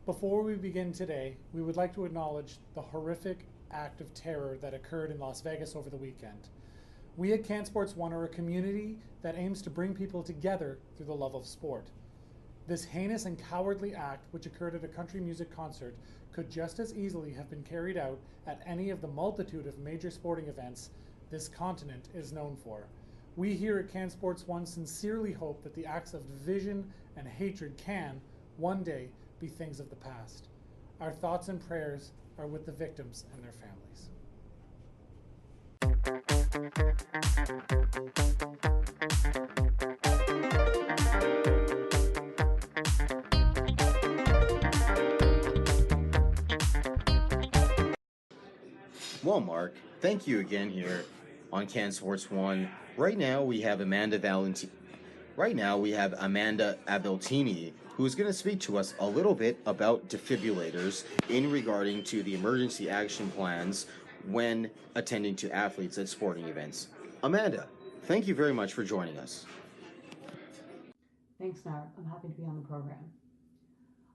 Before we begin today, we would like to acknowledge the horrific act of terror that occurred in Las Vegas over the weekend. We at CanSportsOne are a community that aims to bring people together through the love of sport. This heinous and cowardly act, which occurred at a country music concert, could just as easily have been carried out at any of the multitude of major sporting events this continent is known for. We here at CanSportsOne sincerely hope that the acts of division and hatred can, one day, be things of the past. Our thoughts and prayers are with the victims and their families. Well, Mark, thank you again here on CanSportsOne. Right now we have Amanda Velutini, who's going to speak to us a little bit about defibrillators in regarding to the emergency action plans when attending to athletes at sporting events. Amanda, thank you very much for joining us. Thanks, Narv. I'm happy to be on the program.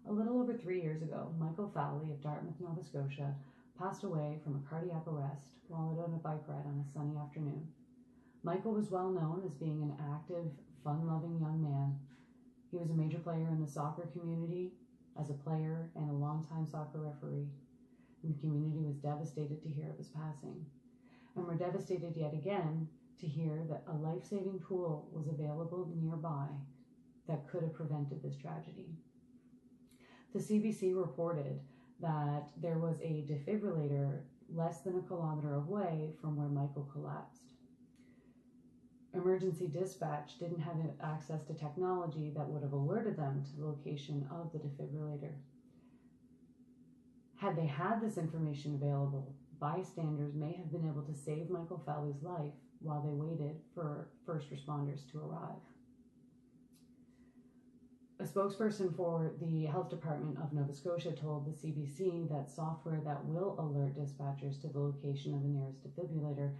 A little over 3 years ago, Michael Fowley of Dartmouth, Nova Scotia, passed away from a cardiac arrest while out on a bike ride on a sunny afternoon. Michael was well known as being an active, fun-loving young man. He was a major player in the soccer community as a player and a longtime soccer referee. And the community was devastated to hear of his passing. And we're devastated yet again to hear that a life-saving tool was available nearby that could have prevented this tragedy. The CBC reported that there was a defibrillator less than a kilometer away from where Michael collapsed. Emergency dispatch didn't have access to technology that would have alerted them to the location of the defibrillator. Had they had this information available, bystanders may have been able to save Michael Fowley's life while they waited for first responders to arrive. A spokesperson for the Health Department of Nova Scotia told the CBC that software that will alert dispatchers to the location of the nearest defibrillator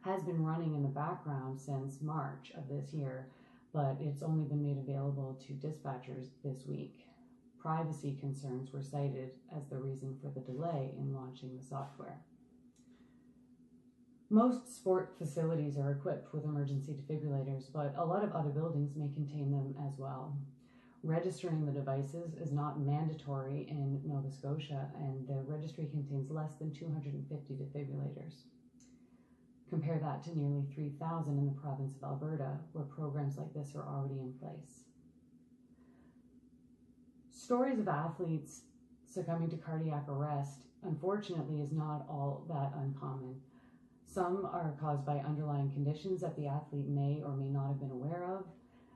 has been running in the background since March of this year, but it's only been made available to dispatchers this week. Privacy concerns were cited as the reason for the delay in launching the software. Most sport facilities are equipped with emergency defibrillators, but a lot of other buildings may contain them as well. Registering the devices is not mandatory in Nova Scotia, and the registry contains less than 250 defibrillators. Compare that to nearly 3,000 in the province of Alberta, where programs like this are already in place. Stories of athletes succumbing to cardiac arrest, unfortunately, is not all that uncommon. Some are caused by underlying conditions that the athlete may or may not have been aware of,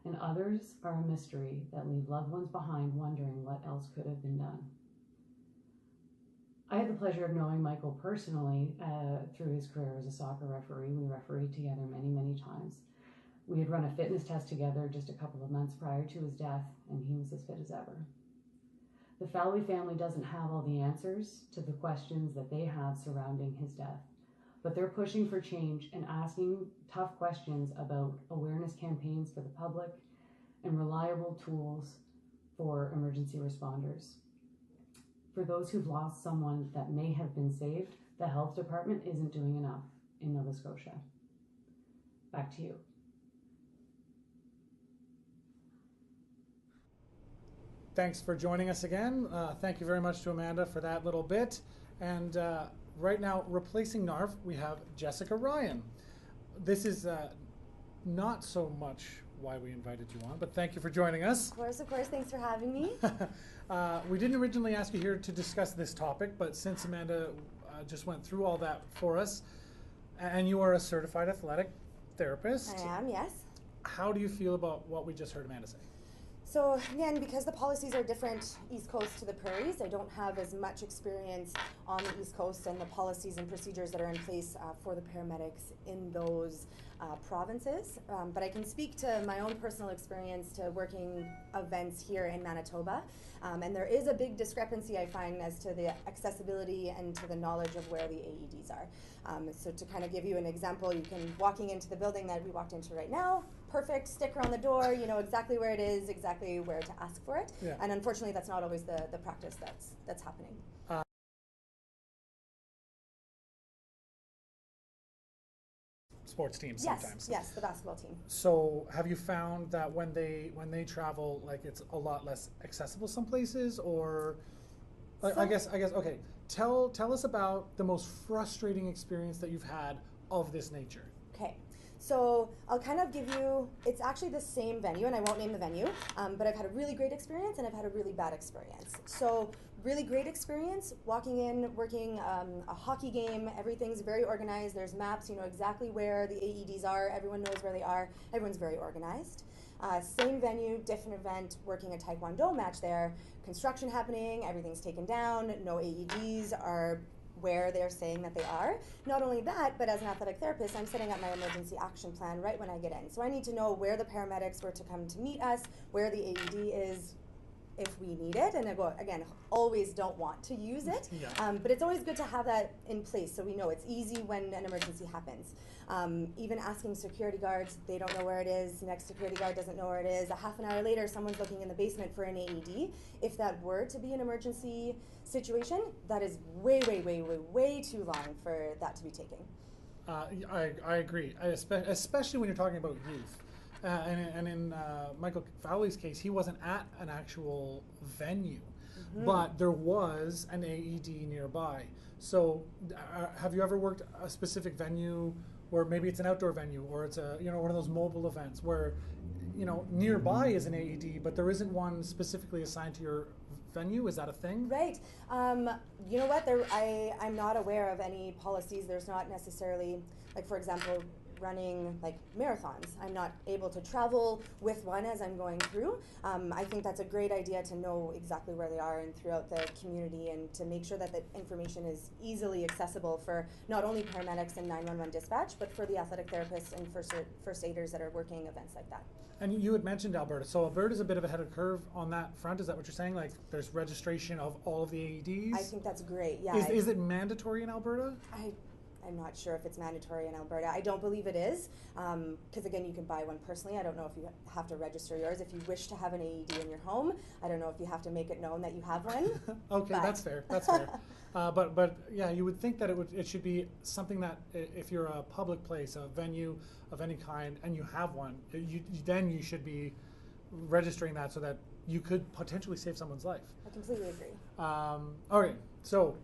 and others are a mystery that leave loved ones behind wondering what else could have been done. I had the pleasure of knowing Michael personally through his career as a soccer referee. We refereed together many, many times. We had run a fitness test together just a couple of months prior to his death, and he was as fit as ever. The Fowley family doesn't have all the answers to the questions that they have surrounding his death, but they're pushing for change and asking tough questions about awareness campaigns for the public and reliable tools for emergency responders. For those who've lost someone that may have been saved, the health department isn't doing enough in Nova Scotia. Back to you. Thanks for joining us again. Thank you very much to Amanda for that little bit. And right now, replacing Narv, we have Jessica Ryan. This is not so much why we invited you on, but thank you for joining us. Of course, thanks for having me. We didn't originally ask you here to discuss this topic, but since Amanda just went through all that for us, and you are a certified athletic therapist. I am, yes. How do you feel about what we just heard Amanda say? So again, because the policies are different East Coast to the prairies, I don't have as much experience on the East Coast and the policies and procedures that are in place for the paramedics in those provinces. But I can speak to my own personal experience to working events here in Manitoba. And there is a big discrepancy, I find, as to the accessibility and to the knowledge of where the AEDs are. So to kind of give you an example, you can, walking into the building that we walked into right now, perfect sticker on the door, you know exactly where it is, exactly where to ask for it. Yeah. And unfortunately, that's not always the practice that's happening. Sports teams Yes, sometimes. yes, the basketball team. So have you found that when they travel, like it's a lot less accessible some places, or I guess okay. Tell us about the most frustrating experience that you've had of this nature. Okay, so I'll kind of give you, it's actually the same venue, and I won't name the venue, but I've had a really great experience and I've had a really bad experience. So really great experience, walking in, working a hockey game, everything's very organized, there's maps, you know exactly where the AEDs are, everyone knows where they are, everyone's very organized. Same venue, different event, working a Taekwondo match there, construction happening, everything's taken down, no AEDs are where they're saying that they are. Not only that, but as an athletic therapist, I'm setting up my emergency action plan right when I get in. So I need to know where the paramedics were to come to meet us, where the AED is if we need it, and I go, again, always don't want to use it, Yeah. but it's always good to have that in place so we know it's easy when an emergency happens. Even asking security guards, they don't know where it is, next security guard doesn't know where it is, a half an hour later someone's looking in the basement for an AED. If that were to be an emergency situation, that is way, way, way, way, way too long for that to be taken. I agree, especially when you're talking about youth. And in Michael Fowley's case, he wasn't at an actual venue, but there was an AED nearby. So have you ever worked a specific venue where maybe it's an outdoor venue or it's a one of those mobile events where nearby is an AED, but there isn't one specifically assigned to your venue? Is that a thing? Right. You know what? I'm not aware of any policies. There's not necessarily, like for example, running like marathons. I'm not able to travel with one as I'm going through. I think that's a great idea to know exactly where they are and throughout the community, and to make sure that the information is easily accessible for not only paramedics and 911 dispatch, but for the athletic therapists and first aiders that are working events like that. And you had mentioned Alberta. So Alberta's a bit of ahead of the curve on that front. Is that what you're saying? Like there's registration of all of the AEDs? I think that's great, yeah. Is it mandatory in Alberta? I'm not sure if it's mandatory in Alberta. I don't believe it is, because again, you can buy one personally. I don't know if you have to register yours. If you wish to have an AED in your home, I don't know if you have to make it known that you have one. Okay, that's fair. That's fair. But yeah, you would think that it should be something that if you're a public place, a venue of any kind, and you have one, then you should be registering that so that you could potentially save someone's life. I completely agree. All right, so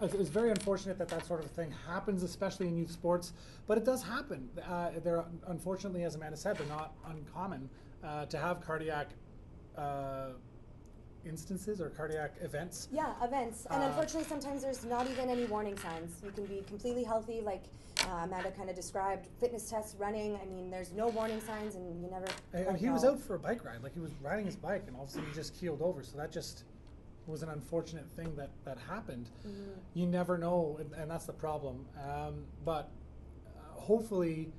it's very unfortunate that sort of thing happens, especially in youth sports, but it does happen. They're unfortunately, as Amanda said, they're not uncommon to have cardiac instances or cardiac events. Yeah, events. And unfortunately, sometimes there's not even any warning signs. You can be completely healthy, like Amanda kind of described, fitness tests, running. I mean, there's no warning signs, and you never. And he was out for a bike ride, like he was riding his bike, and all of a sudden he just keeled over. So that just was an unfortunate thing that happened. You never know, and that's the problem. But hopefully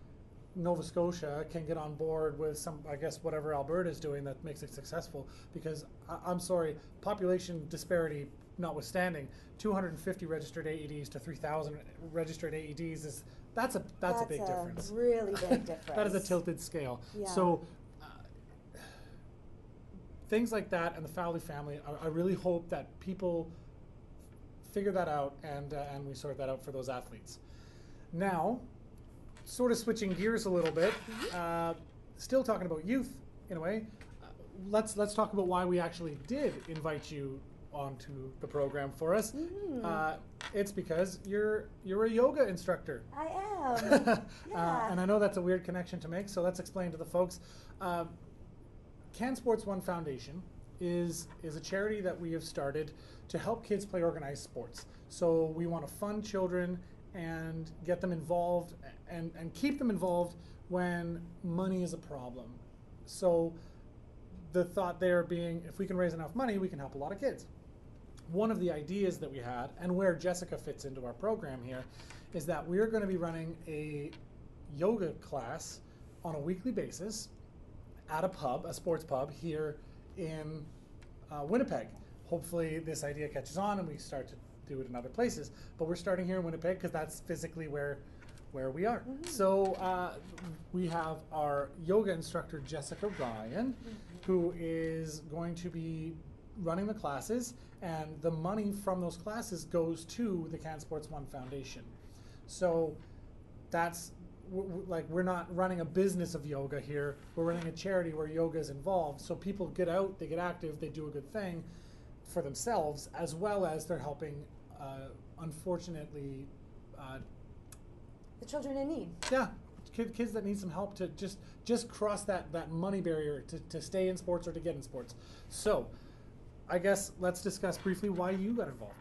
Nova Scotia can get on board with some, I guess, whatever Alberta is doing that makes it successful, because I'm sorry, population disparity notwithstanding, 250 registered AEDs to 3,000 registered AEDs that's a big difference. Really big difference. That is a tilted scale. Yeah. So things like that and the Fowley family, I really hope that people figure that out and we sort that out for those athletes. Now, sort of switching gears a little bit, still talking about youth in a way. Let's talk about why we actually did invite you onto the program for us. It's because you're a yoga instructor. I am. Yeah. And I know that's a weird connection to make, so let's explain to the folks. CanSportsOne Foundation is a charity that we have started to help kids play organized sports. So we want to fund children and get them involved and keep them involved when money is a problem. So the thought there being, if we can raise enough money, we can help a lot of kids. One of the ideas that we had, and where Jessica fits into our program here, is that we're going to be running a yoga class on a weekly basis at a pub, a sports pub here in Winnipeg. Hopefully this idea catches on and we start to do it in other places, but we're starting here in Winnipeg because that's physically where where we are. So we have our yoga instructor, Jessica Ryan, who is going to be running the classes, and the money from those classes goes to the CanSportsOne Foundation. So that's, we're not running a business of yoga here, we're running a charity where yoga is involved. So people get out, they get active, they do a good thing for themselves, as well as they're helping, unfortunately, The children in need. yeah, kids that need some help to just cross that money barrier to stay in sports or to get in sports. So I guess let's discuss briefly why you got involved.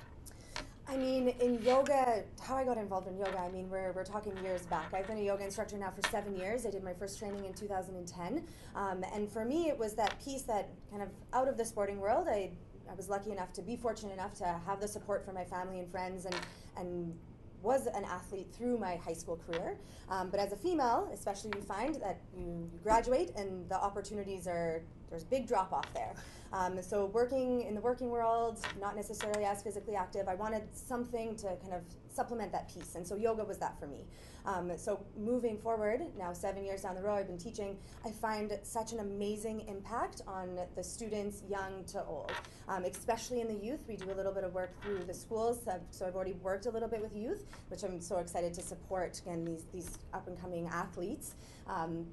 I mean, in yoga, how I got involved in yoga, I mean, we're talking years back. I've been a yoga instructor now for 7 years. I did my first training in 2010. And for me, it was that piece that kind of out of the sporting world, I was lucky enough to be fortunate enough to have the support from my family and friends, and was an athlete through my high school career. But as a female, especially, we find that you graduate and the opportunities there's a big drop off there. So working in the working world, not necessarily as physically active, I wanted something to kind of supplement that piece, and so yoga was that for me. So moving forward, now 7 years down the road, I've been teaching, I find such an amazing impact on the students, young to old, especially in the youth. We do a little bit of work through the schools, so I've already worked a little bit with youth, which I'm so excited to support, again, these up-and-coming athletes.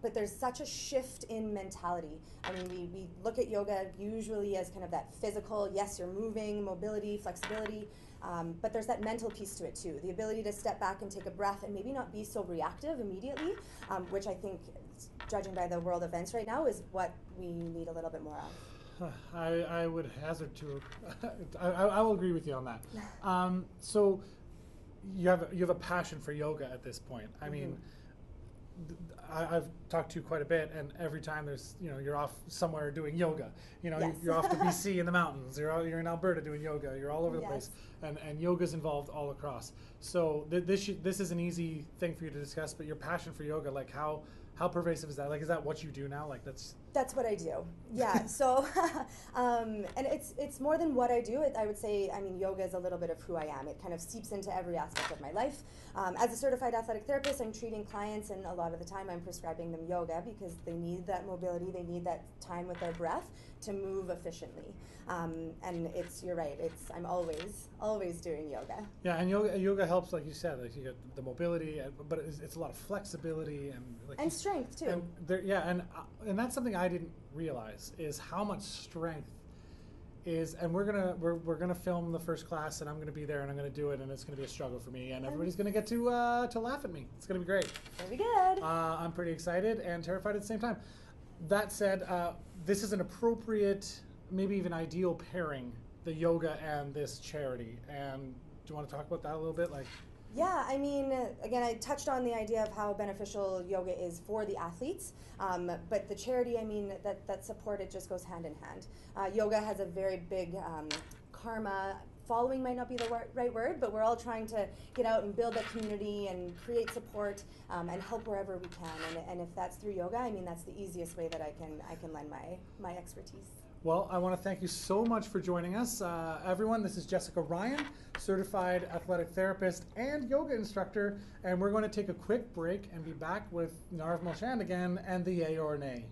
But there's such a shift in mentality. I mean, we look at yoga usually as kind of that physical, yes, you're moving, mobility, flexibility, but there's that mental piece to it too. The ability to step back and take a breath and maybe not be so reactive immediately, which I think, judging by the world events right now, is what we need a little bit more of. I would hazard to, I will agree with you on that. So you have a passion for yoga at this point. I mean, I've talked to you quite a bit, and every time you're off somewhere doing yoga. Yes. You're off to BC in the mountains. You're in Alberta doing yoga. You're all over the place, and yoga's involved all across. So this is an easy thing for you to discuss. But your passion for yoga, like how pervasive is that? Like, is that what you do now? Like That's what I do. Yeah. So, and it's more than what I do. I would say, I mean, yoga is a little bit of who I am. It kind of seeps into every aspect of my life. As a certified athletic therapist, I'm treating clients, and a lot of the time I'm prescribing them yoga because they need that mobility, they need that time with their breath to move efficiently. And you're right, I'm always doing yoga. Yeah, and yoga helps, like you said, like you get the mobility, but it's a lot of flexibility and strength too. And that's something I didn't realize, is how much strength is. And we're gonna film the first class, and I'm gonna be there, and I'm gonna do it, and it's gonna be a struggle for me, and everybody's gonna get to laugh at me. It's gonna be great. Very good. I'm pretty excited and terrified at the same time. That said, this is an appropriate, maybe even ideal pairing, the yoga and this charity. And do you want to talk about that a little bit? Yeah, I mean, again, I touched on the idea of how beneficial yoga is for the athletes, but the charity, I mean, that support, it just goes hand in hand. Yoga has a very big karma. Following might not be the right word, but we're all trying to get out and build that community and create support and help wherever we can. And if that's through yoga, I mean, that's the easiest way that I can lend my expertise. Well, I want to thank you so much for joining us. Everyone, this is Jessica Ryan, certified athletic therapist and yoga instructor, and we're going to take a quick break and be back with Narv Mark again and the Yay or Nay.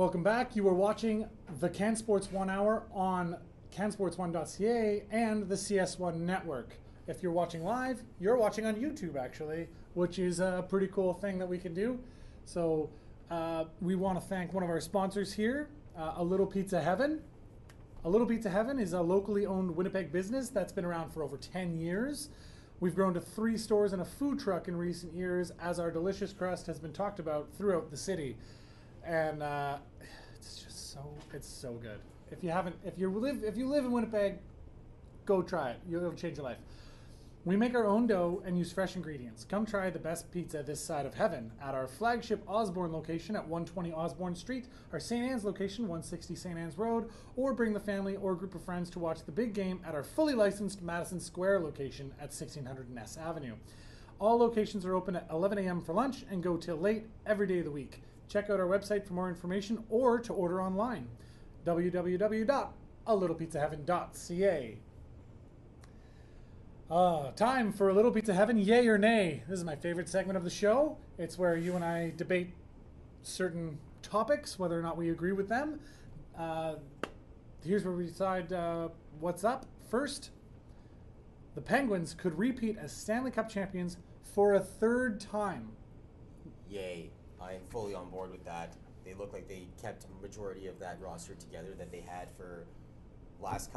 Welcome back. You are watching the CanSports 1 Hour on CanSportsOne.ca and the CS1 network. If you're watching live, you're watching on YouTube actually, which is a pretty cool thing that we can do. So we want to thank one of our sponsors here, A Little Pizza Heaven. A Little Pizza Heaven is a locally owned Winnipeg business that's been around for over 10 years. We've grown to 3 stores and a food truck in recent years as our delicious crust has been talked about throughout the city. And it's so good. If you live in Winnipeg, go try it. It'll change your life. We make our own dough and use fresh ingredients. Come try the best pizza this side of heaven at our flagship Osborne location at 120 Osborne Street, our St. Anne's location, 160 St. Anne's Road, or bring the family or group of friends to watch the big game at our fully licensed Madison Square location at 1600 Ness Avenue. All locations are open at 11 a.m. for lunch and go till late every day of the week. Check out our website for more information or to order online. www.alittlepizzaheaven.ca. Time for A Little Pizza Heaven, yay or nay. This is my favorite segment of the show. It's where you and I debate certain topics, whether or not we agree with them. Here's where we decide what's up. First, the Penguins could repeat as Stanley Cup champions for a 3rd time. Yay. I'm fully on board with that. They look like they kept a majority of that roster together that they had for last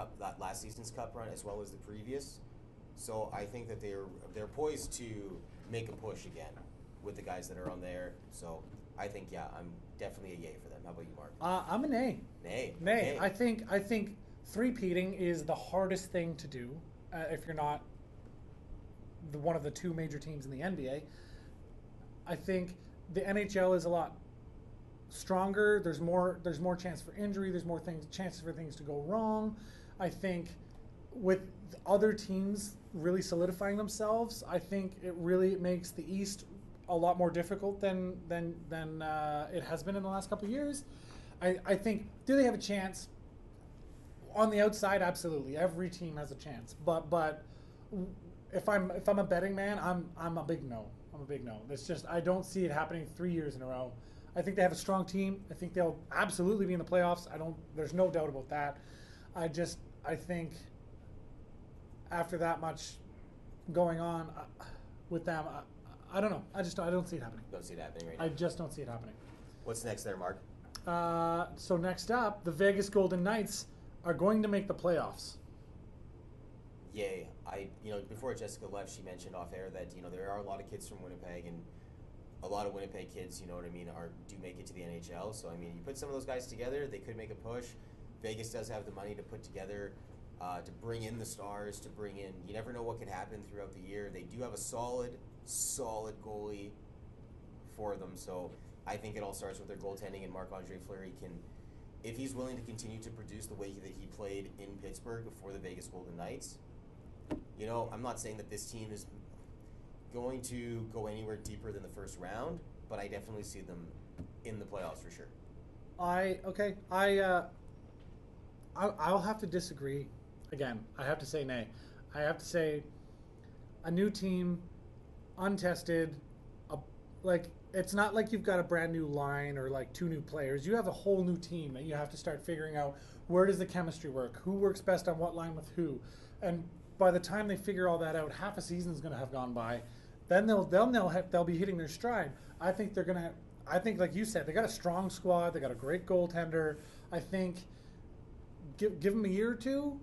season's cup run as well as the previous. So I think that they're poised to make a push again with the guys that are on there. So I think, yeah, I'm definitely a yay for them. How about you, Mark? I'm a nay. Nay. Nay. I think three-peating is the hardest thing to do if you're not one of the 2 major teams in the NBA. I think the NHL is a lot stronger. There's more chance for injury. There's more chances for things to go wrong. I think with other teams really solidifying themselves, I think it really makes the East a lot more difficult than it has been in the last couple of years. I think, do they have a chance? On the outside, absolutely. Every team has a chance. But if I'm a betting man, I'm a big no. I'm a big no. It's just, I don't see it happening 3 years in a row. I think they have a strong team. I think they'll absolutely be in the playoffs. There's no doubt about that. I think after that much going on with them, I don't know. I don't see it happening. Don't see it happening right now. I just don't see it happening. What's next there, Mark? So next up, the Vegas Golden Knights are going to make the playoffs. Yay. Before Jessica left, she mentioned off air that, there are a lot of kids from Winnipeg, and a lot of Winnipeg kids, do make it to the NHL. So, you put some of those guys together, they could make a push. Vegas does have the money to put together, to bring in the stars, you never know what could happen throughout the year. They do have a solid goalie for them. So I think it all starts with their goaltending, and Marc-Andre Fleury if he's willing to continue to produce the way that he played in Pittsburgh for the Vegas Golden Knights, I'm not saying that this team is going to go anywhere deeper than the first round, but I definitely see them in the playoffs for sure. I'll have to disagree. Again, I have to say nay. I have to say a new team, untested, it's not like you've got a brand new line or 2 new players. You have a whole new team that you have to start figuring out, where does the chemistry work? Who works best on what line with who? And by the time they figure all that out, half a season is going to have gone by. Then they'll be hitting their stride. I think like you said, they got a strong squad. They got a great goaltender. I think give them a year or 2,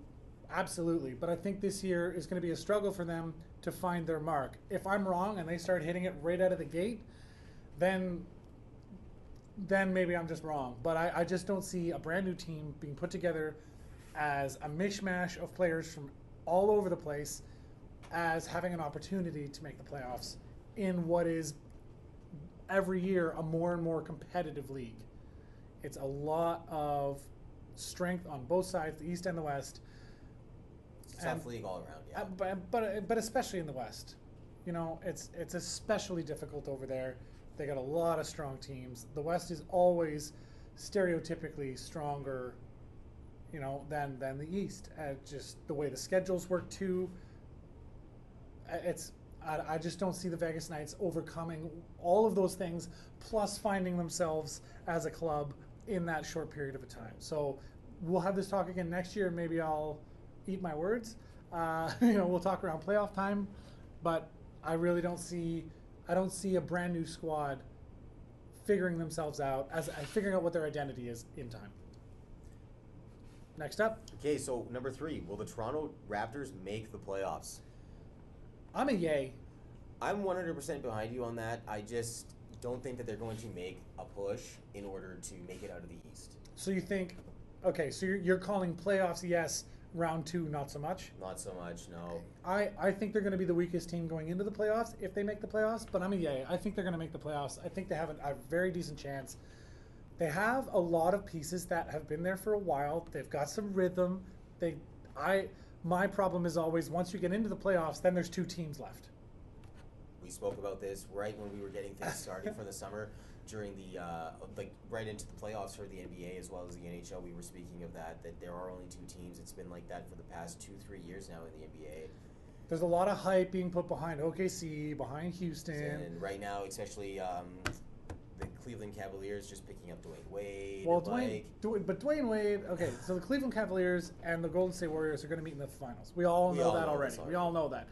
absolutely. But I think this year is going to be a struggle for them to find their mark. If I'm wrong and they start hitting it right out of the gate, then maybe I'm just wrong. But I just don't see a brand new team being put together as a mishmash of players from all over the place as having an opportunity to make the playoffs in what is every year a more and more competitive league. It's a lot of strength on both sides, the East and the West. It's a tough league all around, yeah. But especially in the West. It's especially difficult over there. They got a lot of strong teams. The West is always stereotypically stronger, than the East. Just the way the schedules work too. I just don't see the Vegas Knights overcoming all of those things, plus finding themselves as a club in that short period of a time. So we'll have this talk again next year. Maybe I'll eat my words. We'll talk around playoff time, but I really don't see a brand new squad figuring themselves out figuring out what their identity is in time. Next up. Okay, so number 3, will the Toronto Raptors make the playoffs? I'm a yay. I'm 100% behind you on that. I just don't think that they're going to make a push in order to make it out of the East. So you think, okay, so you're calling playoffs yes, round 2 not so much? Not so much, no. I think they're going to be the weakest team going into the playoffs if they make the playoffs, but I'm a yay. I think they're going to make the playoffs. I think they have a very decent chance. They have a lot of pieces that have been there for a while. They've got some rhythm. My problem is always once you get into the playoffs, then there's 2 teams left. We spoke about this right when we were getting things started for the summer during the right into the playoffs for the NBA as well as the NHL. We were speaking of that there are only 2 teams. It's been like that for the past 2-3 years now in the NBA. There's a lot of hype being put behind OKC, behind Houston. And right now, especially the Cleveland Cavaliers just picking up Dwayne Wade. Well, Dwayne Wade, okay, so the Cleveland Cavaliers and the Golden State Warriors are going to meet in the finals. We all know that already. We all know that.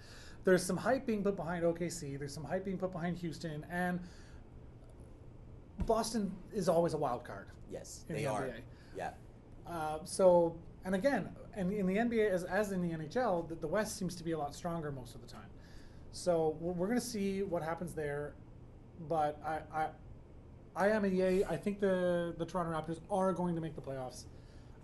There's some hype being put behind OKC. There's some hype being put behind Houston. And Boston is always a wild card. Yes, in they the are. NBA. Yeah. And again, and in the NBA, as in the NHL, the West seems to be a lot stronger most of the time. So we're going to see what happens there. But I am a yay. I think the Toronto Raptors are going to make the playoffs.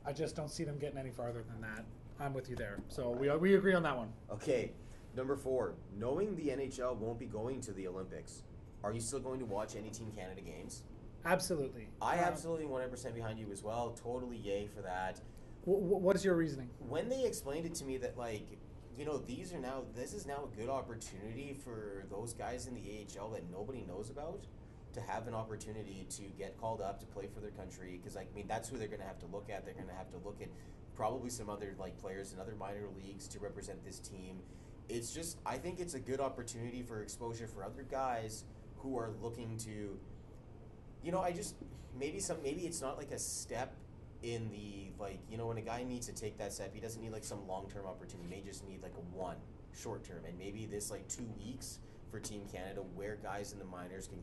I just don't see them getting any farther than that. I'm with you there. So we agree on that one. Okay. Number 4, knowing the NHL won't be going to the Olympics, are you still going to watch any Team Canada games? Absolutely. I absolutely 100% behind you as well. Totally yay for that. What is your reasoning? When they explained it to me that this is now a good opportunity for those guys in the AHL that nobody knows about to have an opportunity to get called up to play for their country, because that's who they're going to have to look at. They're going to have to look at probably some other players in other minor leagues to represent this team. It's just, I think it's a good opportunity for exposure for other guys who are looking to, maybe it's not like a step in the, when a guy needs to take that step, he doesn't need some long-term opportunity. He may just need a one short-term, and maybe this 2 weeks for Team Canada where guys in the minors can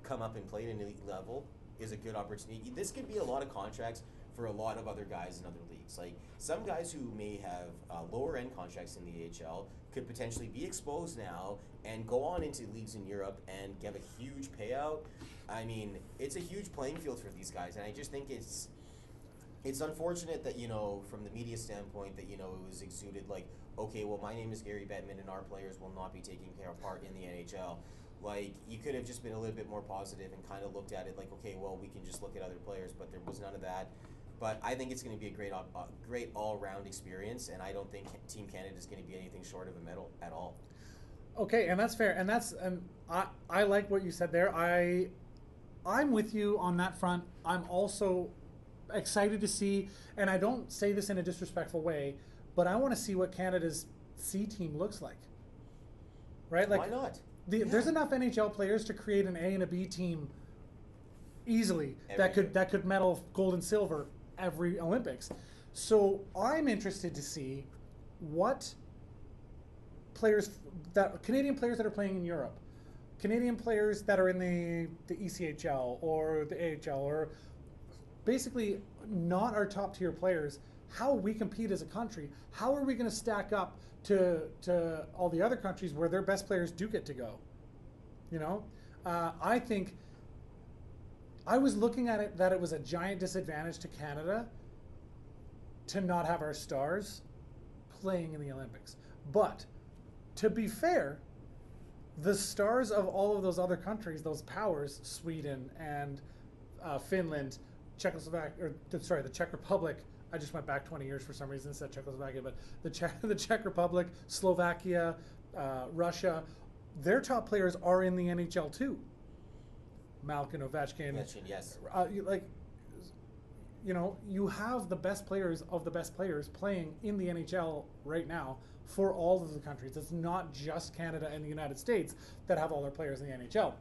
come up and play at an elite level is a good opportunity. This could be a lot of contracts for a lot of other guys in other leagues. Some guys who may have lower end contracts in the AHL could potentially be exposed now and go on into leagues in Europe and get a huge payout. It's a huge playing field for these guys, and I just think it's unfortunate that, from the media standpoint, that, it was exuded okay, well, my name is Gary Bettman and our players will not be taking part in the NHL. You could have just been a little bit more positive and kind of looked at it okay, well, we can just look at other players, but there was none of that. But I think it's going to be a great all-round experience, and I don't think Team Canada is going to be anything short of a medal at all. Okay, and that's fair, and I like what you said there. I'm with you on that front. I'm also excited to see, and I don't say this in a disrespectful way, but I want to see what Canada's C team looks like. Right? Why not? There's enough NHL players to create an A and a B team easily that could medal gold and silver every Olympics. So I'm interested to see what Canadian players that are playing in Europe, Canadian players that are in the ECHL or the AHL, or basically not our top tier players, how we compete as a country. How are we going to stack up to all the other countries where their best players do get to go? I think I was looking at it that it was a giant disadvantage to Canada to not have our stars playing in the Olympics. But to be fair, the stars of all of those other countries, those powers, Sweden and Finland, the Czech Republic. I just went back 20 years for some reason and said Czechoslovakia, but the Czech Republic, Slovakia, Russia, their top players are in the NHL too. Malkin, Ovechkin. Yes. You have the best players of the best players playing in the NHL right now for all of the countries. It's not just Canada and the United States that have all their players in the NHL.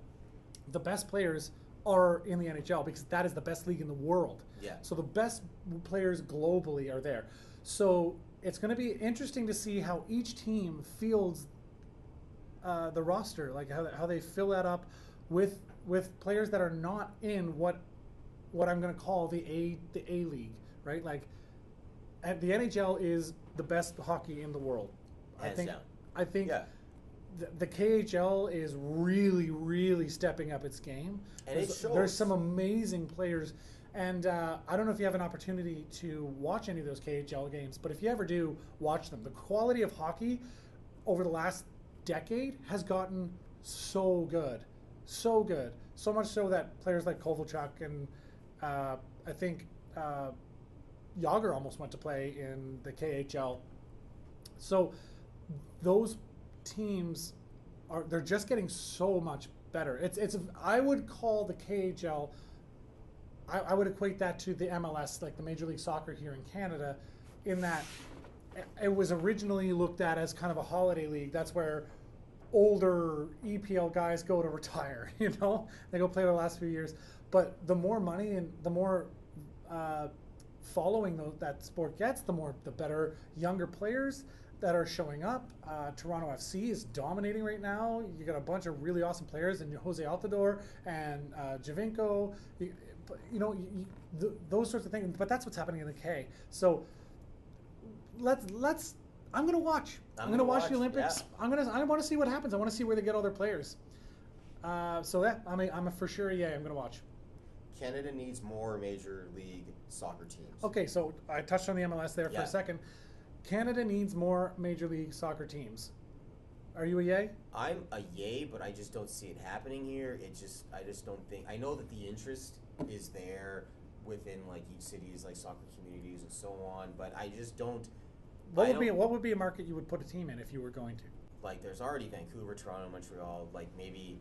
The best players are in the NHL because that is the best league in the world. Yeah. So the best players globally are there. So it's going to be interesting to see how each team fields the roster, like how they fill that up with players that are not in what I'm going to call the A league, right? Like, the NHL is the best hockey in the world. Hands down. I think Yeah. the KHL is really, really stepping up its game. And it shows. There's some amazing players. And I don't know if you have an opportunity to watch any of those KHL games, but if you ever do, watch them. The quality of hockey over the last decade has gotten so good. So good. So much so that players like Kovalchuk and I think Yager almost went to play in the KHL. So those teams they're just getting so much better. I would call the KHL, I would equate that to the MLS, like the Major League Soccer here in Canada, in that it was originally looked at as kind of a holiday league. That's where older EPL guys go to retire, you know? They go play the last few years. But the more money and the more following that sport gets, the better younger players that are showing up. Toronto FC is dominating right now. You got a bunch of really awesome players, and Jose Altidore and Javinko. Those sorts of things. But that's what's happening in the K. So let's. I'm gonna watch. I'm gonna watch the Olympics. Yeah. I want to see what happens. I want to see where they get all their players. So that I'm for sure. Yeah, I'm gonna watch. Canada needs more Major League Soccer teams. Okay, so I touched on the MLS there for a second. Canada needs more Major League Soccer teams. Are you a yay? I'm a yay, but I just don't see it happening here. I just don't think. I know that the interest is there within like each city's like soccer communities and so on, but I just don't. What would be a market you would put a team in if you were going to? Like, there's already Vancouver, Toronto, Montreal. Like, maybe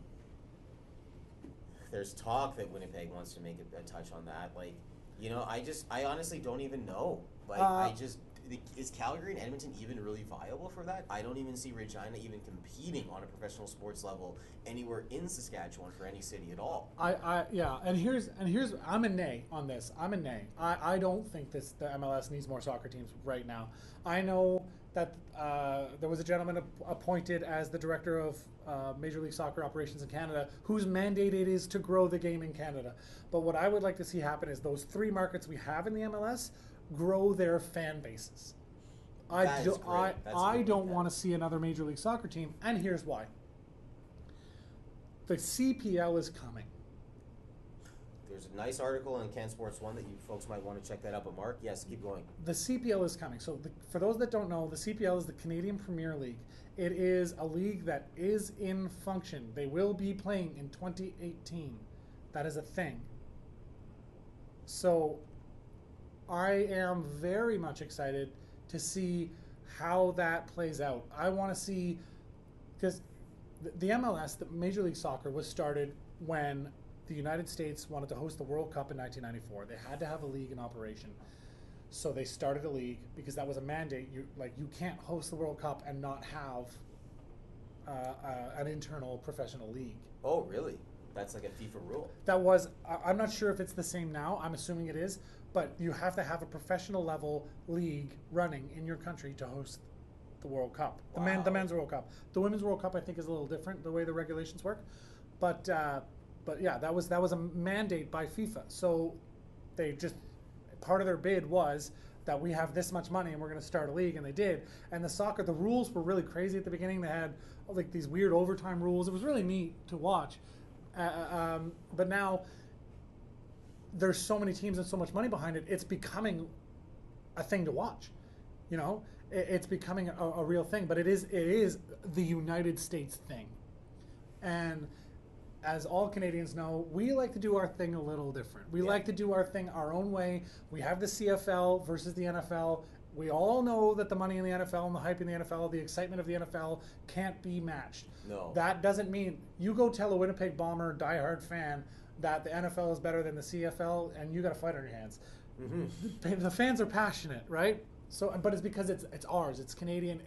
there's talk that Winnipeg wants to make a touch on that. Like, I honestly don't even know. Like, is Calgary and Edmonton even really viable for that? I don't even see Regina even competing on a professional sports level anywhere in Saskatchewan for any city at all. And here's I'm a nay on this. I don't think the MLS needs more soccer teams right now. I know that there was a gentleman appointed as the director of Major League Soccer operations in Canada whose mandate it is to grow the game in Canada. But what I would like to see happen is those 3 markets we have in the MLS grow their fan bases. I don't want to see another Major League Soccer team, and here's why. The CPL is coming. There's a nice article on CanSportsOne that you folks might want to check that out, but Mark, yes, keep going. The CPL is coming. So for those that don't know, the CPL is the Canadian Premier League. It is a league that is in function. They will be playing in 2018. That is a thing. So I am very much excited to see how that plays out. I want to see, because the MLS, the Major League Soccer, was started when the United States wanted to host the World Cup in 1994. They had to have a league in operation. So they started a league because that was a mandate. You can't host the World Cup and not have an internal professional league. Oh, really? That's like a FIFA rule. That was, I'm not sure if it's the same now. I'm assuming it is. But you have to have a professional level league running in your country to host the World Cup. Wow. The men's World Cup. The women's World Cup, I think, is a little different the way the regulations work. But yeah, that was a mandate by FIFA. So they just, part of their bid was that we have this much money and we're going to start a league, and they did. And the rules were really crazy at the beginning. They had like these weird overtime rules. It was really neat to watch. But now there's so many teams and so much money behind it, it's becoming a thing to watch. It's becoming a real thing, but it is the United States thing. And as all Canadians know, we like to do our thing a little different. We like to do our thing our own way. We have the CFL versus the NFL. We all know that the money in the NFL and the hype in the NFL, the excitement of the NFL can't be matched. No. That doesn't mean you go tell a Winnipeg Bomber diehard fan that the NFL is better than the CFL, and you got a fight on your hands. Mm-hmm. The fans are passionate, right? So, but it's because it's ours. It's Canadian.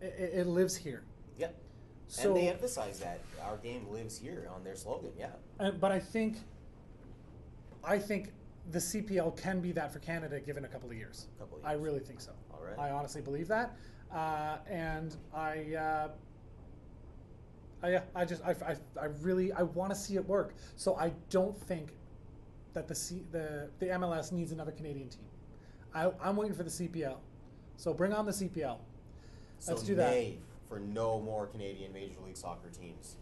It lives here. Yep. And they emphasize that our game lives here on their slogan. Yeah. But I think the CPL can be that for Canada given a couple of years. I really think so. All right. I honestly believe that, and I want to see it work. So I don't think that the MLS needs another Canadian team. I'm waiting for the CPL. So bring on the CPL. Let's do that. For no more Canadian Major League Soccer teams.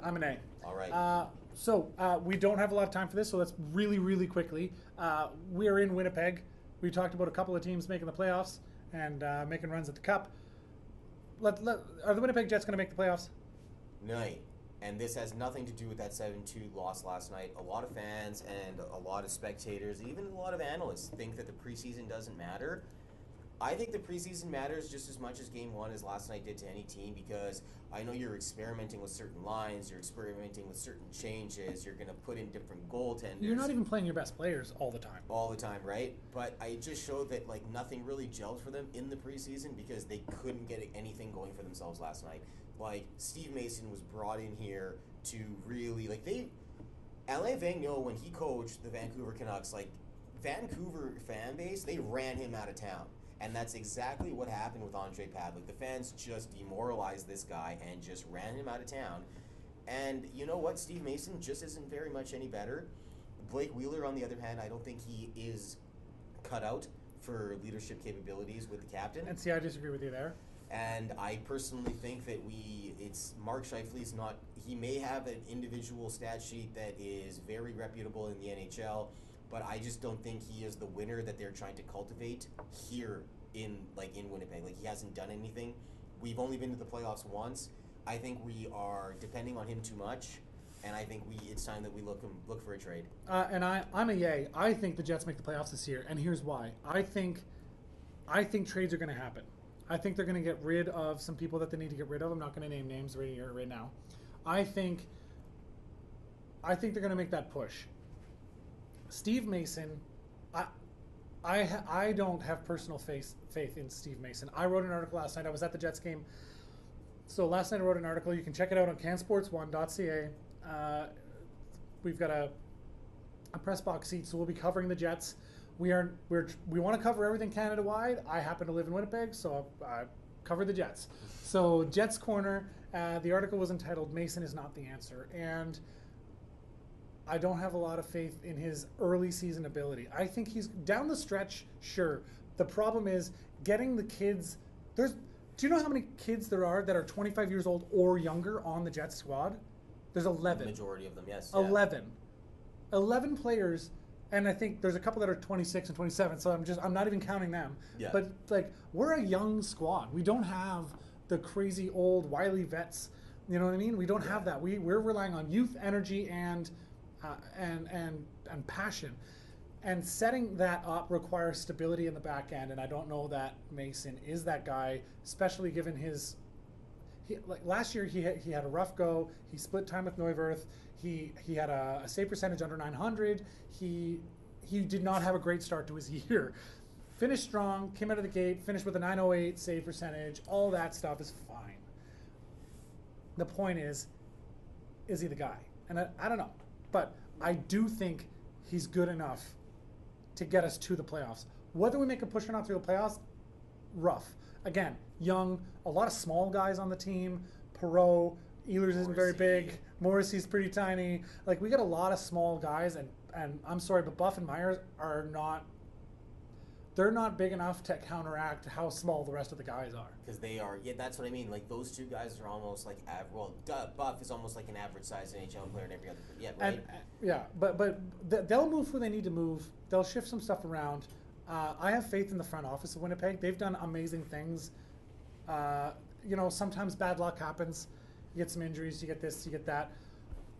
I'm an A. All right. So we don't have a lot of time for this, so let's really quickly. We're in Winnipeg. We talked about a couple of teams making the playoffs and making runs at the Cup. Are the Winnipeg Jets going to make the playoffs? No. And this has nothing to do with that 7-2 loss last night. A lot of fans and a lot of spectators, even a lot of analysts, think that the preseason doesn't matter. I think the preseason matters just as much as Game 1 as last night did to any team, because I know you're experimenting with certain lines, you're experimenting with certain changes, you're going to put in different goaltenders. You're not even playing your best players all the time. All the time, right? But I just showed that nothing really gelled for them in the preseason because they couldn't get anything going for themselves last night. Steve Mason was brought in here to really, Alain Vigneault, when he coached the Vancouver Canucks, Vancouver fan base, they ran him out of town. And that's exactly what happened with Andre Pavlik. The fans just demoralized this guy and just ran him out of town. And you know what? Steve Mason just isn't very much any better. Blake Wheeler, on the other hand, I don't think he is cut out for leadership capabilities with the captain. And see, I disagree with you there. And I personally think that Mark Scheifele's not, he may have an individual stat sheet that is very reputable in the NHL, but I just don't think he is the winner that they're trying to cultivate here in Winnipeg. He hasn't done anything. We've only been to the playoffs once. I think we are depending on him too much, and I think it's time that we look for a trade. And I'm a yay. I think the Jets make the playoffs this year, and here's why. I think trades are going to happen. I think they're going to get rid of some people that they need to get rid of. I'm not going to name names right here, right now. I think they're going to make that push. Steve Mason, I don't have personal faith in Steve Mason. I wrote an article last night. I was at the Jets game. So last night I wrote an article. You can check it out on CanSportsOne.ca. We've got a press box seat, so we'll be covering the Jets. We want to cover everything Canada-wide. I happen to live in Winnipeg, so I cover the Jets. So Jets Corner, the article was entitled "Mason is not the answer," and I don't have a lot of faith in his early season ability. I think he's down the stretch, sure. The problem is getting the kids. Do you know how many kids there are that are 25 years old or younger on the Jets squad? There's 11. The majority of them, yes. 11. 11 players, and I think there's a couple that are 26 and 27, so I'm not even counting them. Yeah. But we're a young squad. We don't have the crazy old wily vets. You know what I mean? We don't have that. We're relying on youth, energy, and passion, and setting that up requires stability in the back end, and I don't know that Mason is that guy, especially given last year he had a rough go. He split time with Neuwirth. He had a save percentage under 900. He did not have a great start to his year. Finished strong, came out of the gate, finished with a 908 save percentage. All that stuff is fine. The point is he the guy? And I don't know. But I do think he's good enough to get us to the playoffs. Whether we make a push or not through the playoffs, rough. Again, young, a lot of small guys on the team. Perreault, Ehlers isn't very big. Morrissey's pretty tiny. We got a lot of small guys, and I'm sorry, but Buff and Myers are not. They're not big enough to counteract how small the rest of the guys are. Because they are, that's what I mean. Those two guys are almost Buff is almost like an average-sized NHL player in every other. Yeah, right. But they'll move who they need to move. They'll shift some stuff around. I have faith in the front office of Winnipeg. They've done amazing things. Sometimes bad luck happens. You get some injuries. You get this. You get that.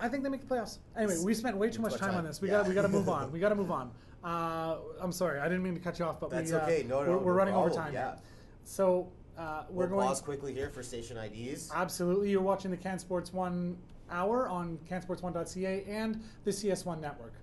I think they make the playoffs. Anyway, we spent way too much time on this. We got to move on. We got to move on. I'm sorry, I didn't mean to cut you off, but that's okay. We're running over time. Yeah. So we'll pause quickly here for station IDs. Absolutely, you're watching the CanSportsOne Hour on CanSportsOne.ca and the CS1 network.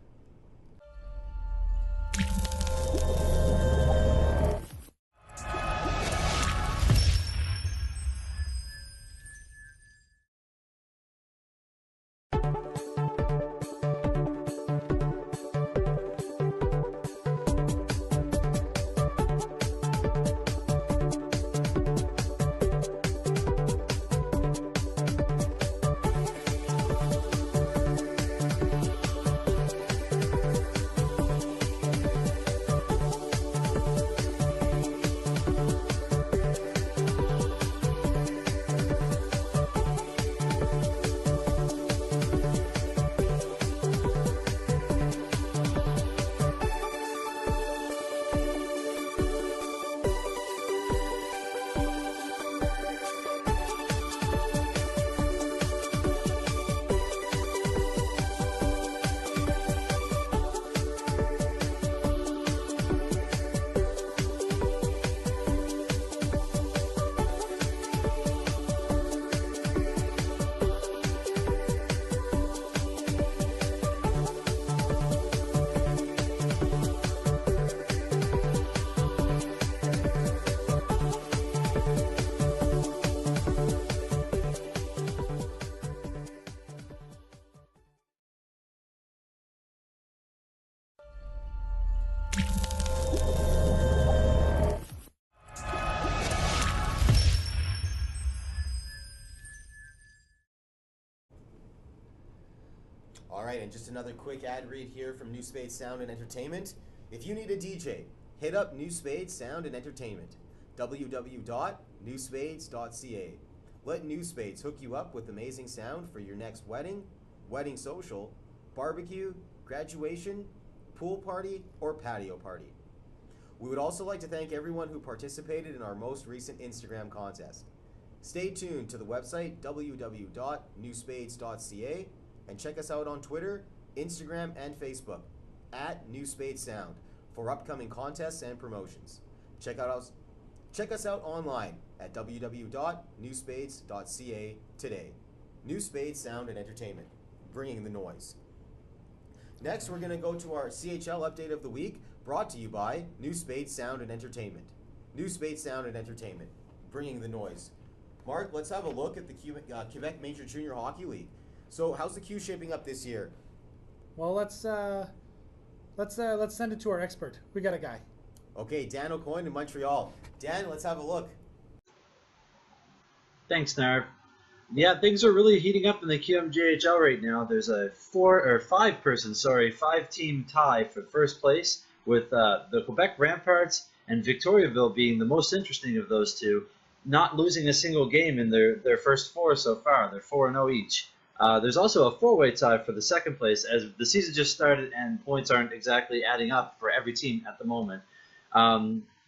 right, and just another quick ad read here from New Spades Sound and Entertainment. If you need a DJ, hit up New Spades Sound and Entertainment. www.newspades.ca. Let New Spades hook you up with amazing sound for your next wedding, wedding social, barbecue, graduation, pool party, or patio party. We would also like to thank everyone who participated in our most recent Instagram contest. Stay tuned to the website www.newspades.ca and check us out on Twitter, Instagram, and Facebook at New Spades Sound for upcoming contests and promotions. Check us out online at www.newspades.ca today. New Spades Sound and Entertainment, bringing the noise. Next, we're going to go to our CHL update of the week, brought to you by New Spades Sound and Entertainment. New Spades Sound and Entertainment, bringing the noise. Mark, let's have a look at the Quebec Major Junior Hockey League. So, how's the Q shaping up this year? Well, let's send it to our expert. We got a guy. Okay, Dan Aucoin in Montreal. Dan, let's have a look. Thanks, Narv. Yeah, things are really heating up in the QMJHL right now. There's a five-team tie for first place, with the Quebec Ramparts and Victoriaville being the most interesting of those two, not losing a single game in their first four so far. They're 4-0 each. There's also a four-way tie for the second place, as the season just started and points aren't exactly adding up for every team at the moment.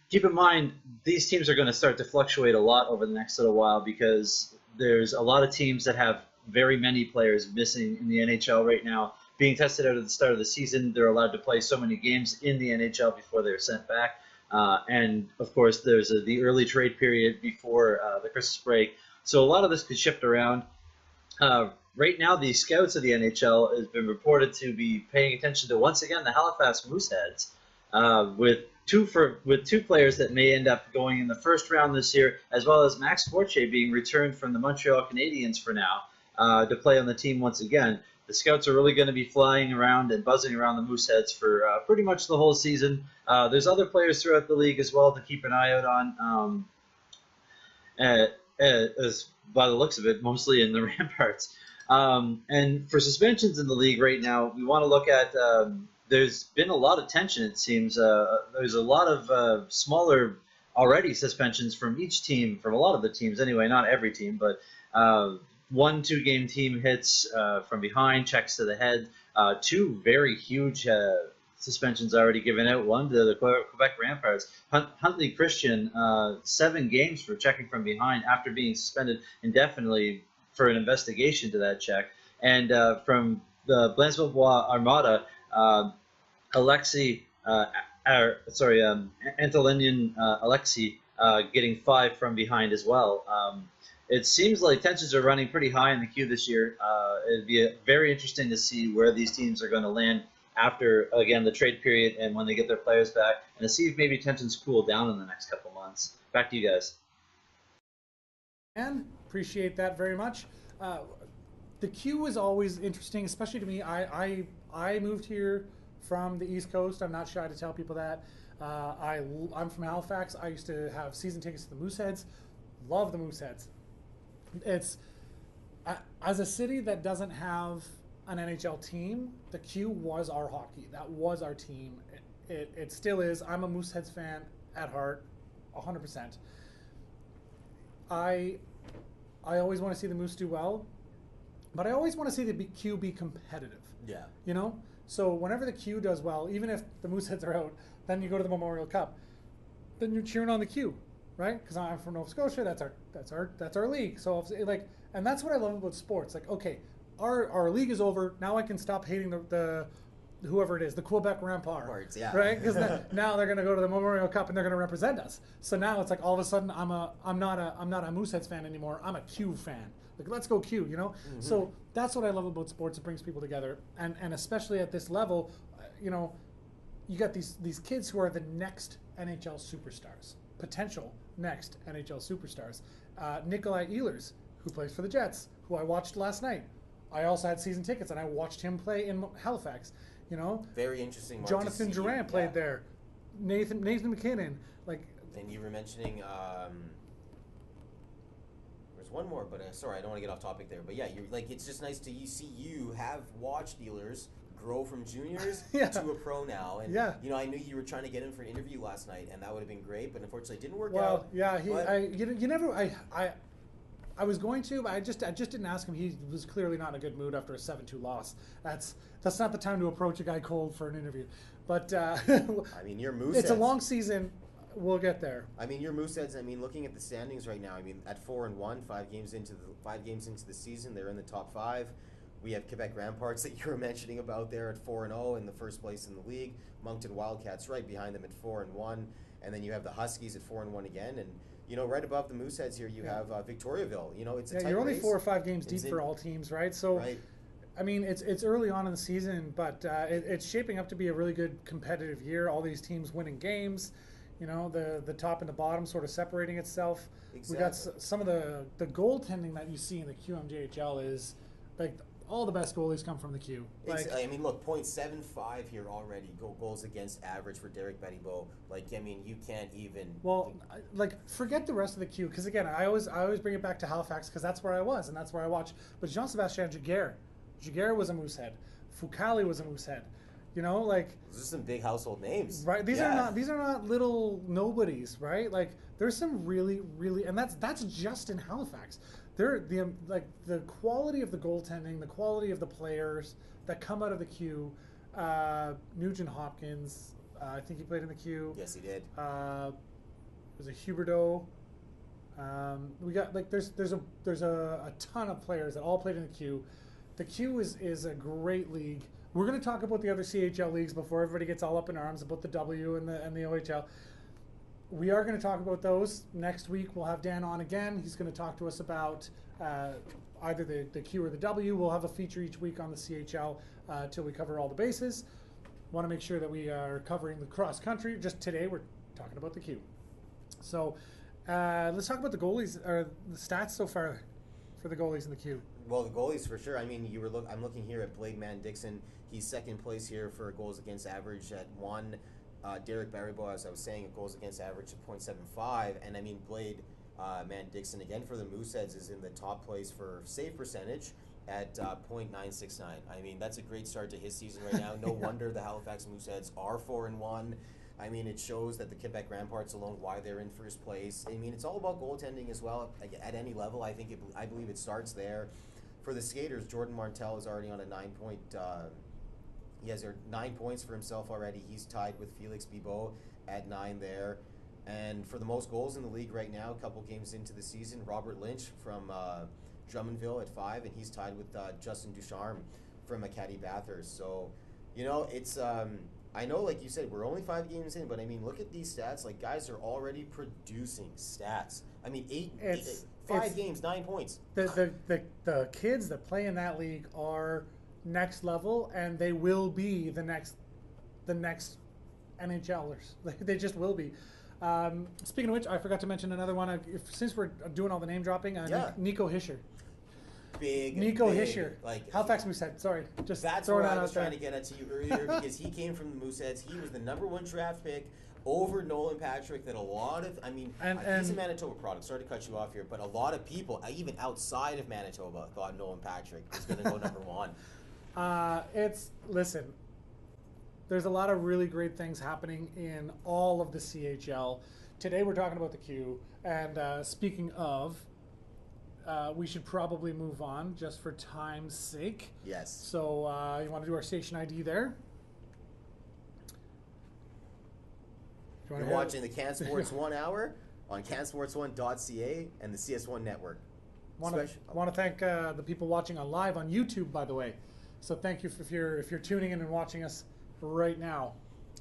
Keep in mind, these teams are going to start to fluctuate a lot over the next little while, because there's a lot of teams that have very many players missing in the NHL right now, being tested out at the start of the season. They're allowed to play so many games in the NHL before they're sent back. And, of course, there's the early trade period before the Christmas break. So a lot of this could shift around. Right now, the scouts of the NHL has been reported to be paying attention to, once again, the Halifax Mooseheads, with two players that may end up going in the first round this year, as well as Max Fortier being returned from the Montreal Canadiens for now to play on the team once again. The scouts are really going to be flying around and buzzing around the Mooseheads for pretty much the whole season. There's other players throughout the league as well to keep an eye out on, as by the looks of it, mostly in the Ramparts. And for suspensions in the league right now, we want to look at there's been a lot of tension, it seems. There's a lot of smaller already suspensions from each team, from a lot of the teams anyway, not every team, but 1-2 game team hits from behind, checks to the head, 2 very huge suspensions already given out, one to the Quebec Ramparts. Huntley Christian, 7 games for checking from behind after being suspended indefinitely for an investigation to that check. And from the Blancville Armada, Antolinian Alexei getting 5 from behind as well. It seems like tensions are running pretty high in the queue this year. It'd be very interesting to see where these teams are going to land after, again, the trade period and when they get their players back, and to see if maybe tensions cool down in the next couple months. Back to you guys. And appreciate that very much. The queue is always interesting, especially to me. I moved here from the East Coast. I'm not shy to tell people that. I'm from Halifax. I used to have season tickets to the Mooseheads. Love the Mooseheads. It's as a city that doesn't have an NHL team, the Q was our hockey. That was our team. It still is. I'm a Mooseheads fan at heart, 100%. I always want to see the Moose do well, but I always want to see the Q be competitive. Yeah. You know? So whenever the Q does well, even if the Mooseheads are out, then you go to the Memorial Cup, then you're cheering on the Q, right? Because I'm from Nova Scotia. That's our league. So like, and that's what I love about sports. Like, okay, our league is over. Now I can stop hating the whoever it is, the Quebec Ramparts, yeah. right? Because now they're going to go to the Memorial Cup and they're going to represent us. So now it's like all of a sudden I'm not a Mooseheads fan anymore. I'm a Q fan. Like, let's go Q, you know? Mm-hmm. So that's what I love about sports. It brings people together, and especially at this level, you know, you got these kids who are the next NHL superstars, potential next NHL superstars. Nikolai Ehlers, who plays for the Jets, who I watched last night. I also had season tickets, and I watched him play in Halifax. You know, very interesting. Mark, Jonathan Durant played there. Nathan McKinnon, like. And you were mentioning There's one more, but sorry, I don't want to get off topic there. But yeah, you're like, it's just nice to see you have watch dealers grow from juniors to a pro now. And you know, I knew you were trying to get him for an interview last night, and that would have been great, but unfortunately, it didn't work out. I was going to, but I just didn't ask him. He was clearly not in a good mood after a 7-2 loss. That's not the time to approach a guy cold for an interview. But I mean, your Mooseheads. It's a long season. We'll get there. I mean, your Mooseheads. I mean, looking at the standings right now. I mean, at 4-1, 5 games into the season, they're in the top 5. We have Quebec Ramparts that you were mentioning about there at 4-0 in the first place in the league. Moncton Wildcats right behind them at 4-1, and then you have the Huskies at 4-1 again. And you know, right above the Mooseheads here, you have Victoriaville. You know, it's a tight you're only race. 4 or 5 games deep for all teams, right? So. Right. I mean, it's early on in the season, but it's shaping up to be a really good competitive year. All these teams winning games, you know, the top and the bottom sort of separating itself. Exactly. We got some of the goaltending that you see in the QMJHL is like all the best goalies come from the Q. Like, I mean, look, .75 here already. Goals against average for Derek Bettybo. Like, I mean, you can't even. Well, like, forget the rest of the Q, because again, I always bring it back to Halifax because that's where I was and that's where I watched. But Jean-Sébastien Giguère was a Moosehead. Foucali was a Moosehead. You know, like, those are some big household names, right? These are not little nobodies, right? Like, there's some really, and that's just in Halifax. They're the quality of the goaltending, the quality of the players that come out of the Q. Nugent Hopkins, I think he played in the Q. Yes, he did. Was it Huberdeau? We got like there's a ton of players that all played in the Q. The Q is a great league. We're going to talk about the other CHL leagues before everybody gets all up in arms about the W and the OHL. We are going to talk about those next week. We'll have Dan on again. He's going to talk to us about either the Q or the W. We'll have a feature each week on the CHL till we cover all the bases. Want to make sure that we are covering the cross country. Just today we're talking about the Q. So let's talk about the goalies or the stats so far for the goalies in the Q. Well, the goalies for sure. I mean, I'm looking here at Blade Man Dixon. He's second place here for goals against average at 1. Derek Barrybo, as I was saying, goals against average at .75. And I mean, Blade Man Dixon again for the Mooseheads is in the top place for save percentage at .969. I mean, that's a great start to his season right now. No wonder the Halifax Mooseheads are 4-1. I mean, it shows that the Quebec Ramparts alone why they're in first place. I mean, it's all about goaltending as well at any level. I believe it starts there. For the skaters, Jordan Martel is already on a 9-point. He has 9 points for himself already. He's tied with Felix Bibeau at 9 there. And for the most goals in the league right now, a couple games into the season, Robert Lynch from Drummondville at 5, and he's tied with Justin Ducharme from Acadie Bathurst. So, you know, it's I know, like you said, we're only 5 games in, but I mean, look at these stats. Like, guys are already producing stats. I mean, 5 games, 9 points. The kids that play in that league are next level, and they will be the next NHLers. They just will be. Speaking of which, I forgot to mention another one. Since we're doing all the name dropping, Nico Hischier. Nico Hischier, like Halifax Moosehead. Sorry, just that's what I was trying to get at to you earlier because he came from the Mooseheads. He was the #1 draft pick over Nolan Patrick. That a lot of, I mean, he's a Manitoba product. Sorry to cut you off here, but a lot of people, even outside of Manitoba, thought Nolan Patrick was going to go #1. Listen. There's a lot of really great things happening in all of the CHL. Today we're talking about the Q, and speaking of. We should probably move on just for time's sake. Yes. So you want to do our station ID there? You're watching the CanSports1 Hour on CanSportsOne.ca and the CS1 Network. Want to thank the people watching on live on YouTube, by the way. So thank you if you're tuning in and watching us right now.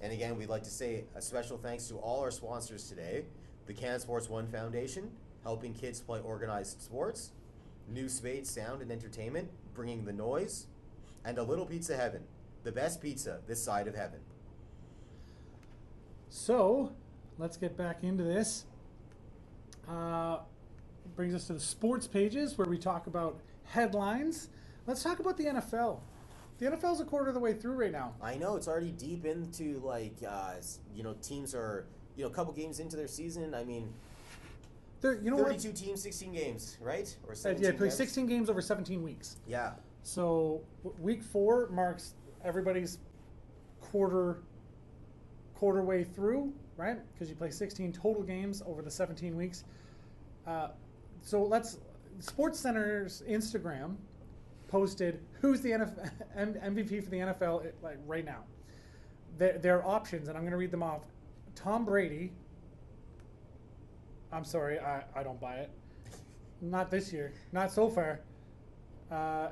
And again, we'd like to say a special thanks to all our sponsors today: the CanSportsOne Foundation, helping kids play organized sports; New Spades Sound and Entertainment, bringing the noise; and A Little Pizza Heaven, the best pizza this side of heaven. So, let's get back into this. Brings us to the sports pages where we talk about headlines. Let's talk about the NFL. The NFL's a quarter of the way through right now. I know, it's already deep into, like, teams are, a couple games into their season. I mean, You know 32 teams, 16 games, right? Or 17 yeah, play games? 16 games over 17 weeks. Yeah. So week 4 marks everybody's quarter way through, right? Because you play 16 total games over the 17 weeks. So Sports Center's Instagram posted who's the MVP for the NFL like right now. Their options, and I'm going to read them off. Tom Brady. I'm sorry, I don't buy it. Not this year. Not so far.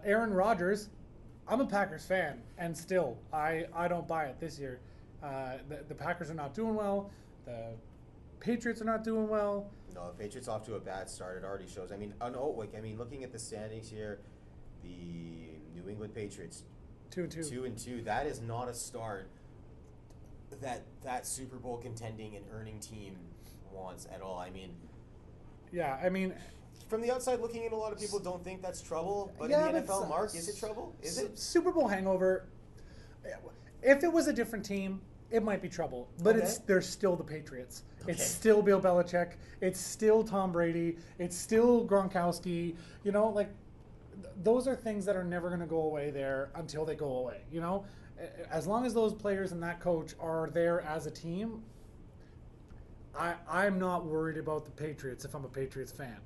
Aaron Rodgers. I'm a Packers fan, and still, I don't buy it this year. The Packers are not doing well. The Patriots are not doing well. No, the Patriots off to a bad start. It already shows. I mean, looking at the standings here, the New England Patriots 2-2. 2-2. That is not a start that Super Bowl contending and earning team wants at all. I mean, yeah, I mean, from the outside looking in, a lot of people don't think that's trouble. But yeah, in the NFL, Mark, is it trouble? Is it? Super Bowl hangover. If it was a different team, it might be trouble. But Okay. they're still the Patriots. Okay. It's still Bill Belichick. It's still Tom Brady. It's still Gronkowski. You know, like those are things that are never going to go away there until they go away. You know, as long as those players and that coach are there as a team, I'm not worried about the Patriots if I'm a Patriots fan.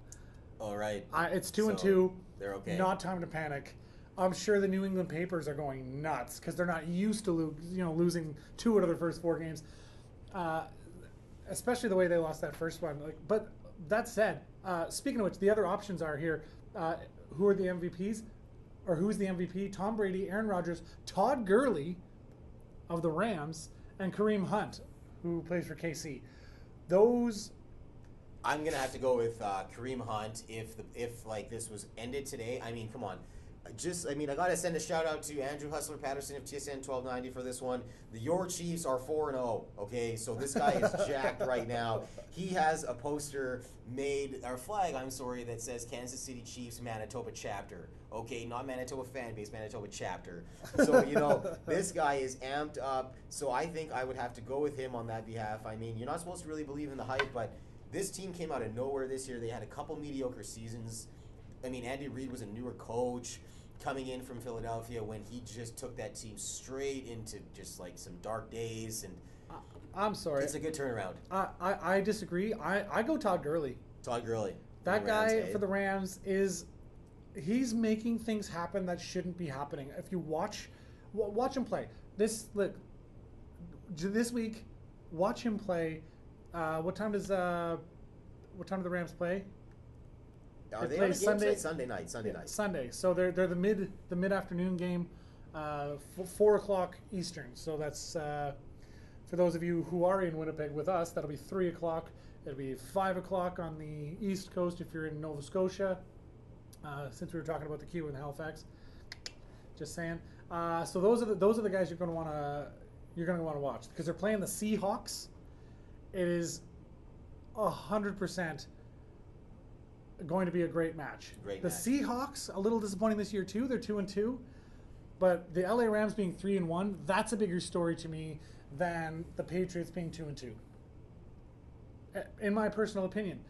All right. It's 2-2. So, they're okay. Not time to panic. I'm sure the New England Papers are going nuts because they're not used to losing 2 out of their first 4 games, especially the way they lost that first one. But that said, speaking of which, the other options are here. Who are the MVPs, or who's the MVP? Tom Brady, Aaron Rodgers, Todd Gurley of the Rams, and Kareem Hunt, who plays for KC. Those. I'm gonna have to go with Kareem Hunt if this was ended today. I mean, come on. I gotta send a shout out to Andrew Hustler Patterson of TSN 1290 for this one. Your Chiefs are 4-0. Okay, so this guy is jacked right now. He has a poster flag, that says Kansas City Chiefs Manitoba chapter. Okay, not Manitoba fan base, Manitoba chapter. So this guy is amped up. So I think I would have to go with him on that behalf. I mean, you're not supposed to really believe in the hype, but this team came out of nowhere this year. They had a couple mediocre seasons. I mean, Andy Reid was a newer coach coming in from Philadelphia when he just took that team straight into just like some dark days. And I'm sorry. It's a good turnaround. I disagree. I go Todd Gurley. Todd Gurley. That guy for the Rams he's making things happen that shouldn't be happening. If you watch him play. This week, watch him play. What time do the Rams play? Are they on a game Sunday? Sunday night. Sunday. So they're the mid afternoon game, 4 o'clock Eastern. So that's for those of you who are in Winnipeg with us. That'll be 3 o'clock. It'll be 5 o'clock on the East Coast if you're in Nova Scotia. Since we were talking about the Q in Halifax, just saying. So those are the guys you're going to want to watch because they're playing the Seahawks. It is 100% going to be a great match. The Seahawks, a little disappointing this year too. They're 2-2, but the LA Rams being 3-1, that's a bigger story to me than the Patriots being 2-2. In my personal opinion,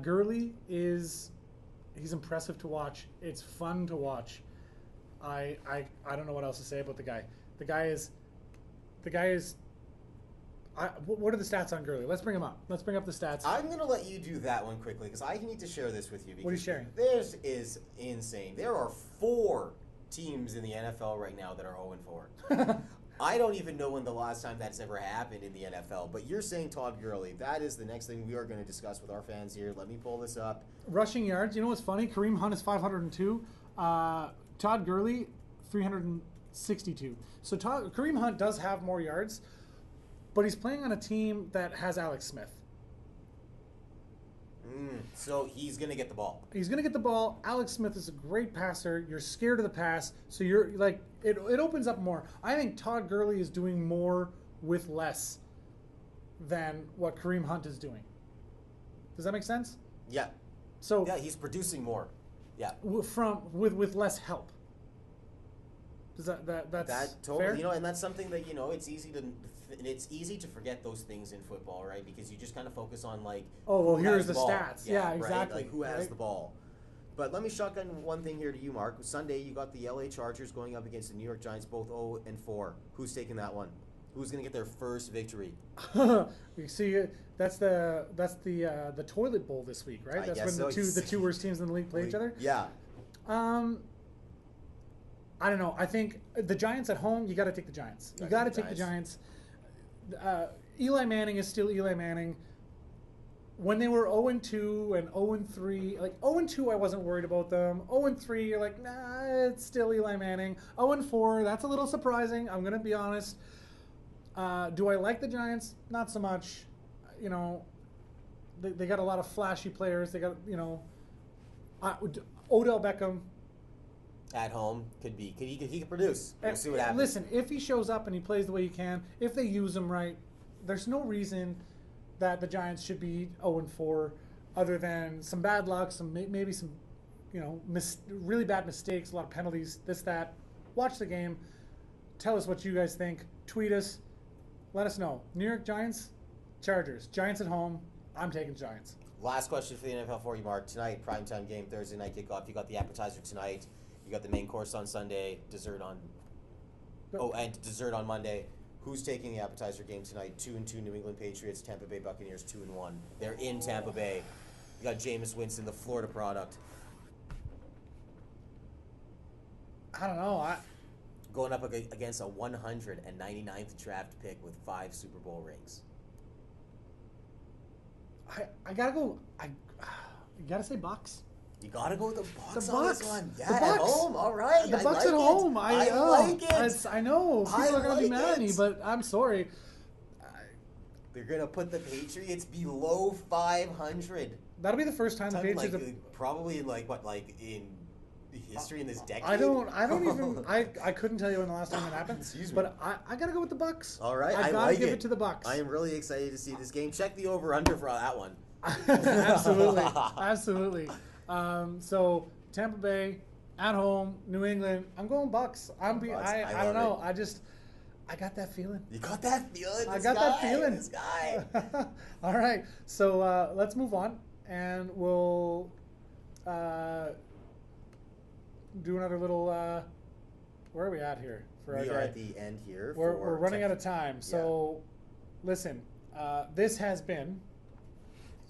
Gurley he's impressive to watch. It's fun to watch. I don't know what else to say about the guy. The guy is. What are the stats on Gurley? Let's bring him up. Let's bring up the stats. I'm going to let you do that one quickly because I need to share this with you. What are you sharing? This is insane. There are 4 teams in the NFL right now that are 0-4. I don't even know when the last time that's ever happened in the NFL, but you're saying Todd Gurley. That is the next thing we are going to discuss with our fans here. Let me pull this up. Rushing yards. You know what's funny? Kareem Hunt is 502. Todd Gurley, 362. So Kareem Hunt does have more yards, but he's playing on a team that has Alex Smith. So he's going to get the ball. He's going to get the ball. Alex Smith is a great passer. You're scared of the pass, so you're like it opens up more. I think Todd Gurley is doing more with less than what Kareem Hunt is doing. Does that make sense? Yeah. So yeah, he's producing more. Yeah. With less help. Does that's That totally, fair? you know, and that's something that, you know, it's easy to forget those things in football, right? Because you just kind of focus on like, Oh, well, who here's has the ball. stats. Yeah, right? exactly. Like who has right? the ball. But let me shotgun one thing here to you, Mark. Sunday, you got the LA Chargers going up against the New York Giants, both 0-4. Who's taking that one? Who's going to get their first victory? You see, that's the toilet bowl this week, right? I That's guess when so. the two worst teams in the league play each other. Yeah. I don't know. I think the Giants at home, you got to take the Giants. You got to take the Giants. Eli Manning is still Eli Manning. When they were 0-2 and 0-3, like 0-2, I wasn't worried about them. 0-3, you're like, nah, it's still Eli Manning. 0-4, that's a little surprising. I'm gonna be honest. Do I like the Giants? Not so much. You know, they got a lot of flashy players. They got, you know, Odell Beckham. At home, he could produce. We'll see what happens. Listen, if he shows up and he plays the way he can, if they use him right, there's no reason that the Giants should be 0-4, other than some bad luck, maybe some, you know, really bad mistakes, a lot of penalties, this, that. Watch the game. Tell us what you guys think. Tweet us. Let us know. New York Giants, Chargers. Giants at home. I'm taking Giants. Last question for the NFL for you, Mark. Tonight, primetime game, Thursday night kickoff. You got the appetizer tonight. You got the main course on Sunday, dessert on Monday. Who's taking the appetizer game tonight? 2-2 New England Patriots, Tampa Bay Buccaneers 2-1. They're in Tampa Bay. You got Jameis Winston, the Florida product. I don't know. Going up against a 199th draft pick with 5 Super Bowl rings. I gotta go. I gotta say Bucks. You gotta go with the Bucks. The on Bucks. this one. Yeah, The at Bucks. home. All right. The I Bucks like at it. home. I like it. I know people are gonna be mad at me, it. but I'm sorry. They're gonna put the Patriots below 500. That'll be the first time the Patriots. Probably in in history in this decade. I don't even. I couldn't tell you when the last time it happened. Excuse me. But I gotta go with the Bucks. All right, I gotta give it to the Bucks. I am really excited to see this game. Check the over/under for that one. Absolutely, absolutely. So Tampa Bay at home, New England. I'm going Bucks. I don't know. I got that feeling. You got that feeling? I got that feeling. This guy. All right. So let's move on, and we'll do another little. Where are we at here? We are at the end here. We're running out of time. So, listen. This has been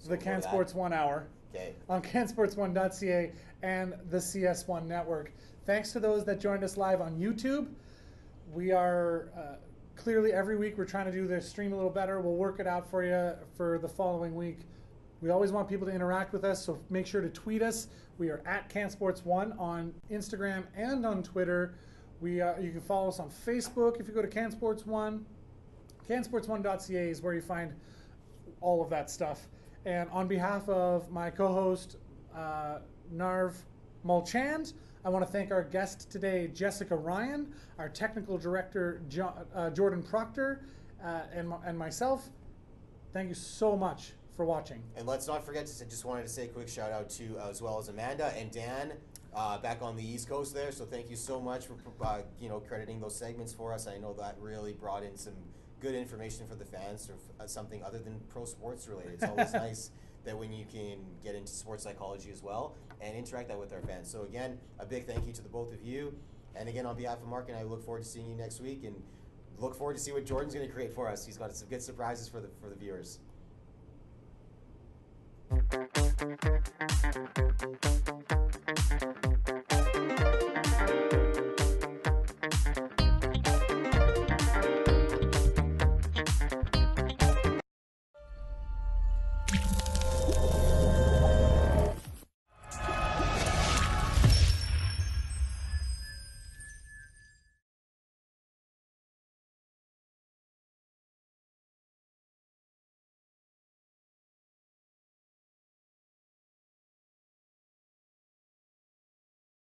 the CanSports 1 Hour on CanSportsOne.ca and the CS1 Network. Thanks to those that joined us live on YouTube. We are clearly every week we're trying to do the stream a little better. We'll work it out for you for the following week. We always want people to interact with us, so make sure to tweet us. We are at CanSports1 on Instagram and on Twitter. You can follow us on Facebook if you go to CanSports1. CanSportsOne.ca is where you find all of that stuff. And on behalf of my co-host, Narv Mulchand, I want to thank our guest today, Jessica Ryan, our technical director, Jordan Proctor, and myself. Thank you so much for watching. And let's not forget to just wanted to say a quick shout out to as well as Amanda and Dan back on the East Coast there. So thank you so much for crediting those segments for us. I know that really brought in some good information for the fans or something other than pro sports related. It's always nice that when you can get into sports psychology as well and interact that with our fans. So again, a big thank you to the both of you. And again, on behalf of Mark and I, look forward to seeing you next week and look forward to see what Jordan's going to create for us. He's got some good surprises for the viewers.